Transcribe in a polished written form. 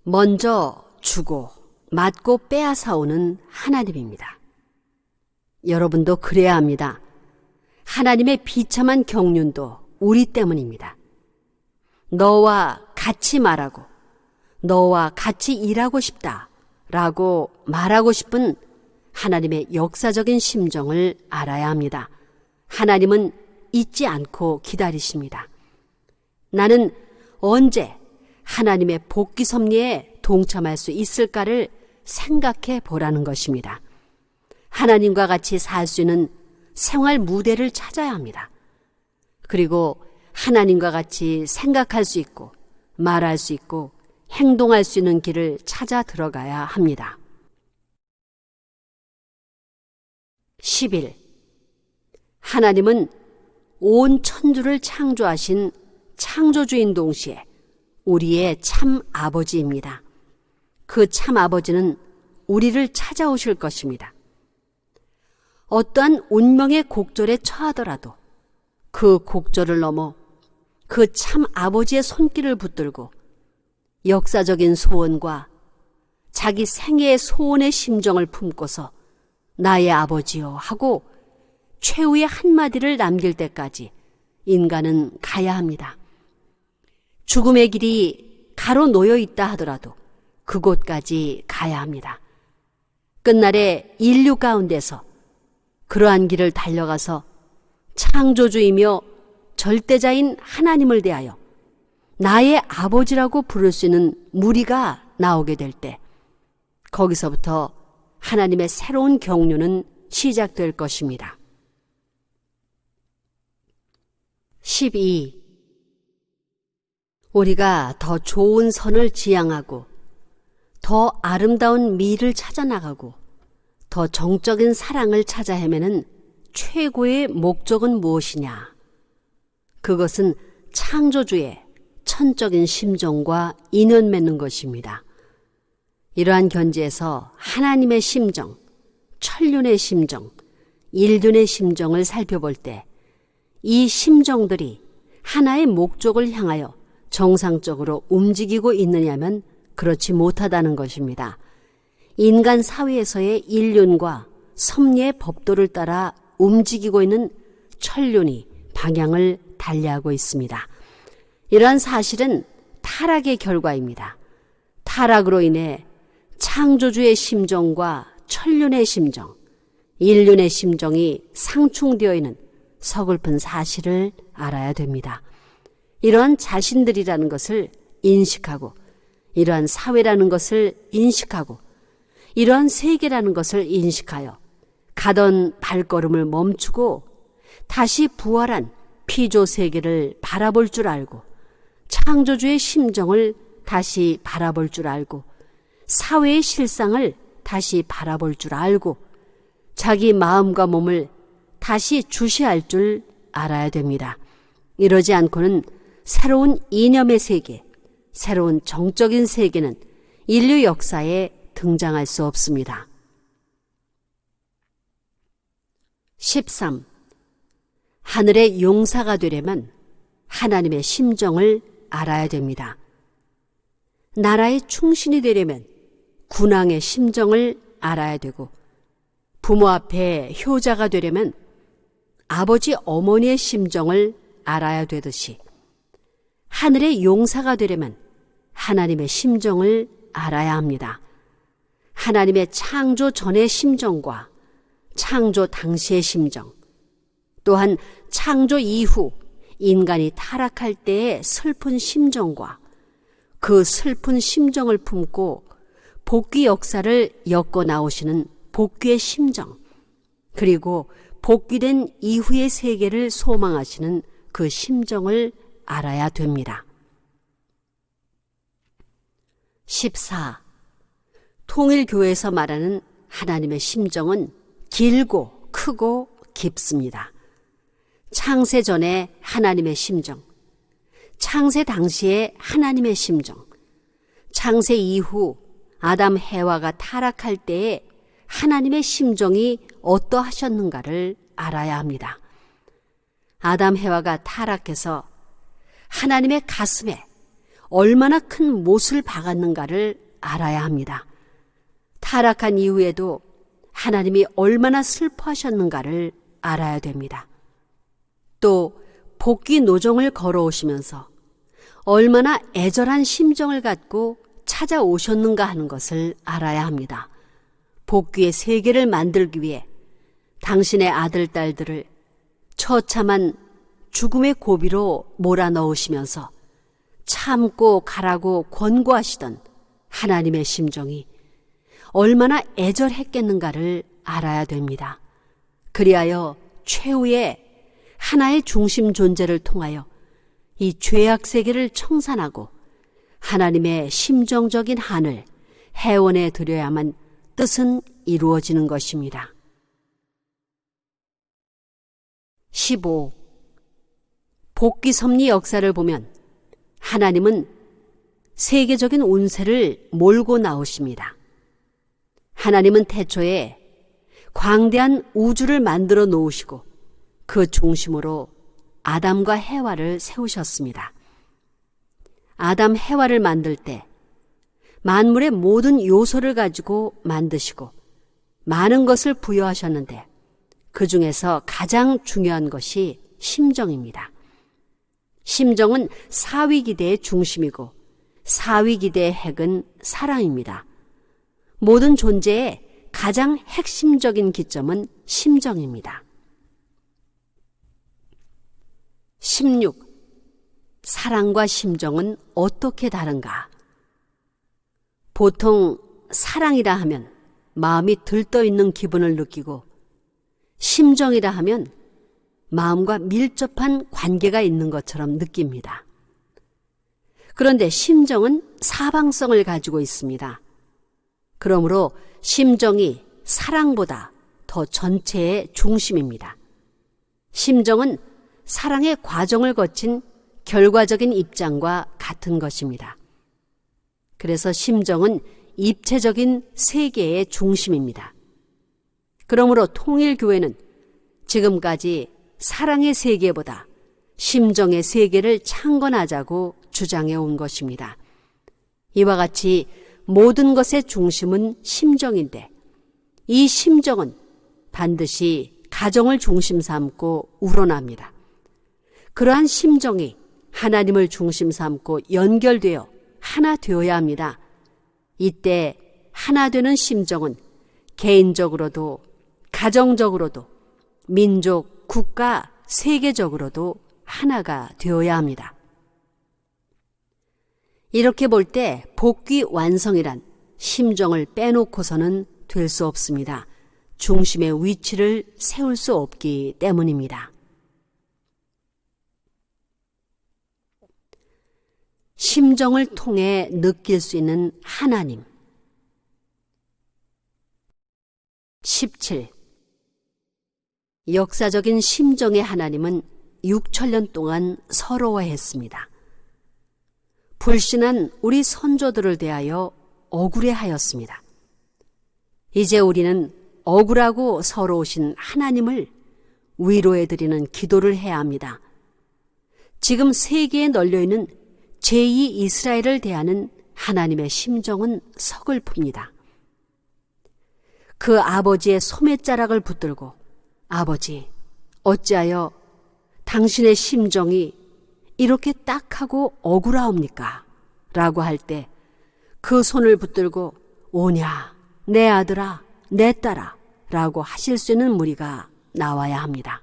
먼저 주고 맞고 빼앗아오는 하나님입니다. 여러분도 그래야 합니다. 하나님의 비참한 경륜도 우리 때문입니다. 너와 같이 말하고 너와 같이 일하고 싶다 라고 말하고 싶은 하나님의 역사적인 심정을 알아야 합니다. 하나님은 잊지 않고 기다리십니다. 나는 언제 하나님의 복귀 섭리에 동참할 수 있을까를 생각해 보라는 것입니다. 하나님과 같이 살 수 있는 생활 무대를 찾아야 합니다. 그리고 하나님과 같이 생각할 수 있고 말할 수 있고 행동할 수 있는 길을 찾아 들어가야 합니다. 11. 하나님은 온 천주를 창조하신 창조주인 동시에 우리의 참 아버지입니다. 그 참 아버지는 우리를 찾아오실 것입니다. 어떠한 운명의 곡절에 처하더라도 그 곡절을 넘어 그 참 아버지의 손길을 붙들고 역사적인 소원과 자기 생애의 소원의 심정을 품고서 나의 아버지요 하고 최후의 한마디를 남길 때까지 인간은 가야 합니다. 죽음의 길이 가로놓여 있다 하더라도 그곳까지 가야 합니다. 끝날에 인류 가운데서 그러한 길을 달려가서 창조주이며 절대자인 하나님을 대하여 나의 아버지라고 부를 수 있는 무리가 나오게 될 때 거기서부터 하나님의 새로운 경륜은 시작될 것입니다. 12. 우리가 더 좋은 선을 지향하고 더 아름다운 미를 찾아나가고 더 정적인 사랑을 찾아 헤매는 최고의 목적은 무엇이냐? 그것은 창조주의 천적인 심정과 인연 맺는 것입니다. 이러한 견지에서 하나님의 심정, 천륜의 심정, 인륜의 심정을 살펴볼 때 이 심정들이 하나의 목적을 향하여 정상적으로 움직이고 있느냐면 그렇지 못하다는 것입니다. 인간 사회에서의 인륜과 섭리의 법도를 따라 움직이고 있는 천륜이 방향을 달리하고 있습니다. 이러한 사실은 타락의 결과입니다. 타락으로 인해 창조주의 심정과 천륜의 심정, 인륜의 심정이 상충되어 있는 서글픈 사실을 알아야 됩니다. 이러한 자신들이라는 것을 인식하고 이러한 사회라는 것을 인식하고 이러한 세계라는 것을 인식하여 가던 발걸음을 멈추고 다시 부활한 피조 세계를 바라볼 줄 알고 창조주의 심정을 다시 바라볼 줄 알고 사회의 실상을 다시 바라볼 줄 알고 자기 마음과 몸을 다시 주시할 줄 알아야 됩니다. 이러지 않고는 새로운 이념의 세계, 새로운 정적인 세계는 인류 역사에 등장할 수 없습니다. 13. 하늘의 용사가 되려면 하나님의 심정을 알아야 됩니다. 나라의 충신이 되려면 군왕의 심정을 알아야 되고 부모 앞에 효자가 되려면 아버지 어머니의 심정을 알아야 되듯이 하늘의 용사가 되려면 하나님의 심정을 알아야 합니다. 하나님의 창조 전의 심정과 창조 당시의 심정, 또한 창조 이후 인간이 타락할 때의 슬픈 심정과 그 슬픈 심정을 품고 복귀 역사를 엮어 나오시는 복귀의 심정, 그리고 복귀된 이후의 세계를 소망하시는 그 심정을 알아야 됩니다. 14. 통일교회에서 말하는 하나님의 심정은 길고 크고 깊습니다. 창세 전에 하나님의 심정, 창세 당시의 하나님의 심정, 창세 이후 아담 해와가 타락할 때에 하나님의 심정이 어떠하셨는가를 알아야 합니다. 아담 해와가 타락해서 하나님의 가슴에 얼마나 큰 못을 박았는가를 알아야 합니다. 타락한 이후에도 하나님이 얼마나 슬퍼하셨는가를 알아야 됩니다. 또 복귀 노정을 걸어오시면서 얼마나 애절한 심정을 갖고 찾아오셨는가 하는 것을 알아야 합니다. 복귀의 세계를 만들기 위해 당신의 아들, 딸들을 처참한 죽음의 고비로 몰아넣으시면서 참고 가라고 권고하시던 하나님의 심정이 얼마나 애절했겠는가를 알아야 됩니다. 그리하여 최후의 하나의 중심 존재를 통하여 이 죄악 세계를 청산하고 하나님의 심정적인 한을 해원해 드려야만 뜻은 이루어지는 것입니다. 15. 복귀 섭리 역사를 보면 하나님은 세계적인 운세를 몰고 나오십니다. 하나님은 태초에 광대한 우주를 만들어 놓으시고 그 중심으로 아담과 해와를 세우셨습니다. 아담, 해와를 만들 때 만물의 모든 요소를 가지고 만드시고 많은 것을 부여하셨는데 그 중에서 가장 중요한 것이 심정입니다. 심정은 사위기대의 중심이고 사위기대의 핵은 사랑입니다. 모든 존재의 가장 핵심적인 기점은 심정입니다. 16. 사랑과 심정은 어떻게 다른가? 보통 사랑이라 하면 마음이 들떠있는 기분을 느끼고 심정이라 하면 마음과 밀접한 관계가 있는 것처럼 느낍니다. 그런데 심정은 사방성을 가지고 있습니다. 그러므로 심정이 사랑보다 더 전체의 중심입니다. 심정은 사랑의 과정을 거친 결과적인 입장과 같은 것입니다. 그래서 심정은 입체적인 세계의 중심입니다. 그러므로 통일교회는 지금까지 사랑의 세계보다 심정의 세계를 창건하자고 주장해 온 것입니다. 이와 같이 모든 것의 중심은 심정인데 이 심정은 반드시 가정을 중심 삼고 우러납니다. 그러한 심정이 하나님을 중심 삼고 연결되어 하나 되어야 합니다. 이때 하나 되는 심정은 개인적으로도 가정적으로도 민족, 국가, 세계적으로도 하나가 되어야 합니다. 이렇게 볼 때 복귀 완성이란 심정을 빼놓고서는 될 수 없습니다. 중심의 위치를 세울 수 없기 때문입니다. 심정을 통해 느낄 수 있는 하나님. 17. 역사적인 심정의 하나님은 6천년 동안 서러워했습니다. 불신한 우리 선조들을 대하여 억울해하였습니다. 이제 우리는 억울하고 서러우신 하나님을 위로해드리는 기도를 해야 합니다. 지금 세계에 널려있는 제2 이스라엘을 대하는 하나님의 심정은 서글픕니다. 그 아버지의 소매자락을 붙들고 아버지, 어찌하여 당신의 심정이 이렇게 딱하고 억울하옵니까? 라고 할 때 그 손을 붙들고 오냐, 내 아들아, 내 딸아 라고 하실 수 있는 무리가 나와야 합니다.